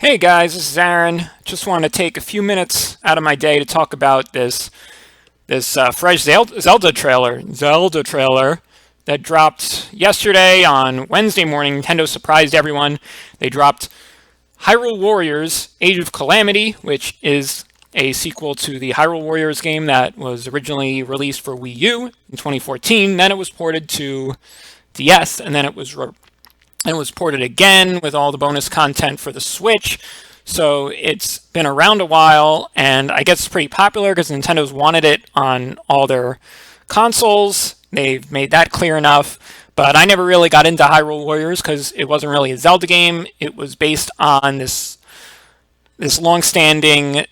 Hey guys, this is Aaron. Just want to take a few minutes out of my day to talk about this fresh Zelda trailer that dropped yesterday on Wednesday morning. Nintendo surprised everyone. They dropped Hyrule Warriors: Age of Calamity, which is a sequel to the Hyrule Warriors game that was originally released for Wii U in 2014. Then it was ported to DS, and then it was ported again with all the bonus content for the Switch. So it's been around a while, and I guess it's pretty popular because Nintendo's wanted it on all their consoles. They've made that clear enough. But I never really got into Hyrule Warriors because it wasn't really a Zelda game. It was based on this long-standing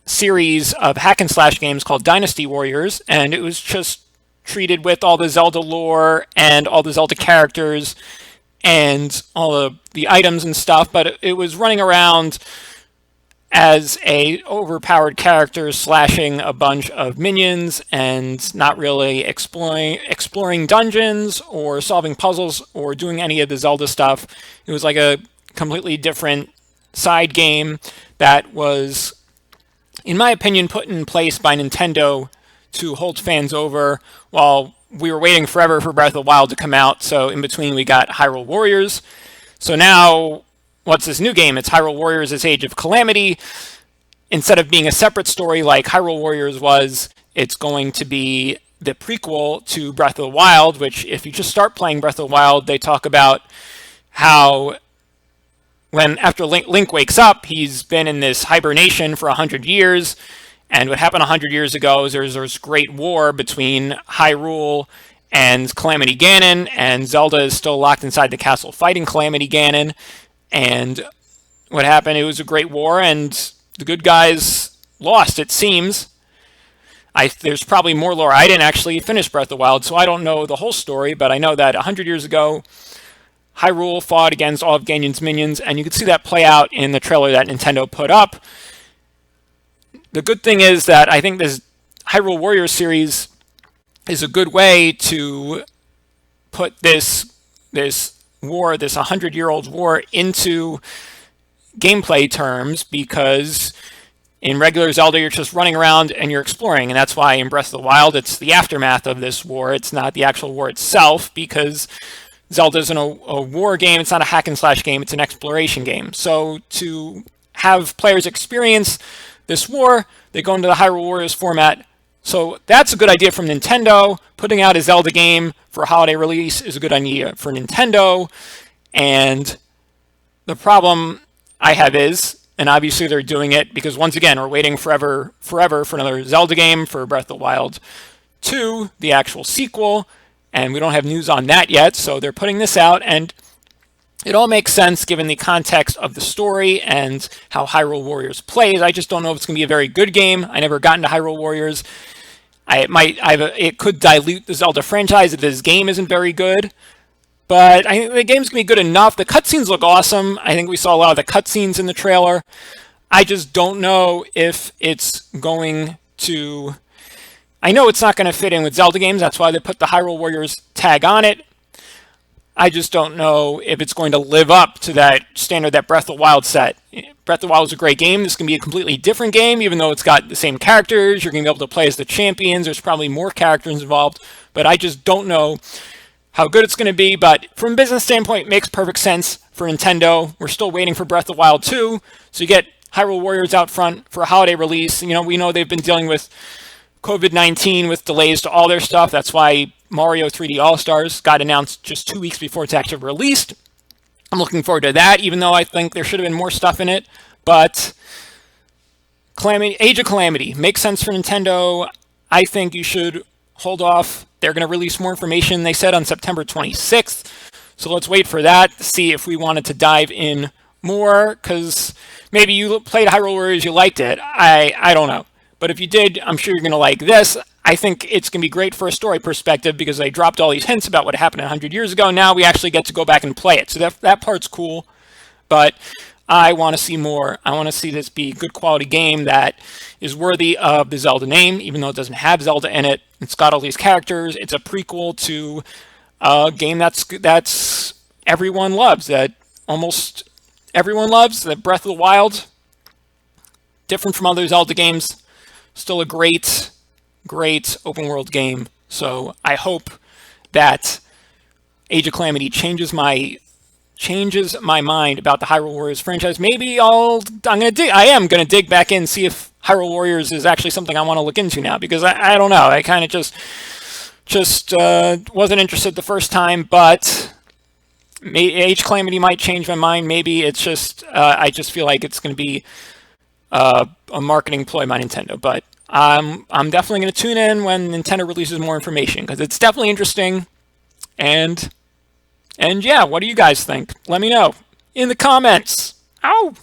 series of hack and slash games called Dynasty Warriors, and it was just treated with all the Zelda lore and all the Zelda characters and all of the items and stuff, but it was running around as a overpowered character slashing a bunch of minions and not really exploring dungeons or solving puzzles or doing any of the Zelda stuff. It was like a completely different side game that was, in my opinion, put in place by Nintendo to hold fans over while we were waiting forever for Breath of the Wild to come out. So in between, we got Hyrule Warriors. So now, what's this new game? It's Hyrule Warriors: Age of Calamity. Instead of being a separate story like Hyrule Warriors was, it's going to be the prequel to Breath of the Wild, which if you just start playing Breath of the Wild, they talk about how after Link wakes up, he's been in this hibernation for 100 years. And what happened 100 years ago is there's this great war between Hyrule and Calamity Ganon, and Zelda is still locked inside the castle fighting Calamity Ganon. And what happened, it was a great war, and the good guys lost, it seems. There's probably more lore. I didn't actually finish Breath of the Wild, so I don't know the whole story, but I know that 100 years ago, Hyrule fought against all of Ganon's minions, and you could see that play out in the trailer that Nintendo put up. The good thing is that I think this Hyrule Warriors series is a good way to put this war, this 100-year-old war, into gameplay terms, because in regular Zelda, you're just running around and you're exploring, and that's why in Breath of the Wild, it's the aftermath of this war. It's not the actual war itself, because Zelda isn't a war game. It's not a hack and slash game. It's an exploration game. So to have players experience this war, they go into the Hyrule Warriors format. So that's a good idea from Nintendo. Putting out a Zelda game for a holiday release is a good idea for Nintendo. And the problem I have is, and obviously they're doing it because once again, we're waiting forever for another Zelda game, for Breath of the Wild 2, the actual sequel, and we don't have news on that yet. So they're putting this out, and it all makes sense given the context of the story and how Hyrule Warriors plays. I just don't know if it's going to be a very good game. I never got into Hyrule Warriors. It could dilute the Zelda franchise if this game isn't very good. But I think the game's going to be good enough. The cutscenes look awesome. I think we saw a lot of the cutscenes in the trailer. I just don't know if it's going to... I know it's not going to fit in with Zelda games. That's why they put the Hyrule Warriors tag on it. I just don't know if it's going to live up to that standard that Breath of the Wild set. Breath of the Wild is a great game. This is going to be a completely different game, even though it's got the same characters. You're going to be able to play as the champions. There's probably more characters involved, but I just don't know how good it's going to be. But from a business standpoint, it makes perfect sense for Nintendo. We're still waiting for Breath of the Wild 2, so you get Hyrule Warriors out front for a holiday release. You know, we know they've been dealing with COVID-19 with delays to all their stuff. That's why Mario 3D All-Stars got announced just 2 weeks before it's actually released. I'm looking forward to that, even though I think there should have been more stuff in it. But Age of Calamity makes sense for Nintendo. I think you should hold off. They're going to release more information, they said, on September 26th. So let's wait for that to see if we wanted to dive in more, because maybe you played Hyrule Warriors, you liked it. I don't know. But if you did, I'm sure you're going to like this. I think it's going to be great for a story perspective because they dropped all these hints about what happened 100 years ago. Now we actually get to go back and play it. So that part's cool. But I want to see more. I want to see this be a good quality game that is worthy of the Zelda name, even though it doesn't have Zelda in it. It's got all these characters. It's a prequel to a game that's everyone loves, that almost everyone loves, the Breath of the Wild. Different from other Zelda games. Still a great, great open world game. So I hope that Age of Calamity changes my mind about the Hyrule Warriors franchise. Maybe I am gonna dig back in, see if Hyrule Warriors is actually something I want to look into now, because I don't know. I kind of just wasn't interested the first time, but Age Calamity might change my mind. Maybe it's just I just feel like it's going to be a marketing ploy by Nintendo. But I'm definitely going to tune in when Nintendo releases more information, because it's definitely interesting. And yeah, what do you guys think? Let me know in the comments. Ow!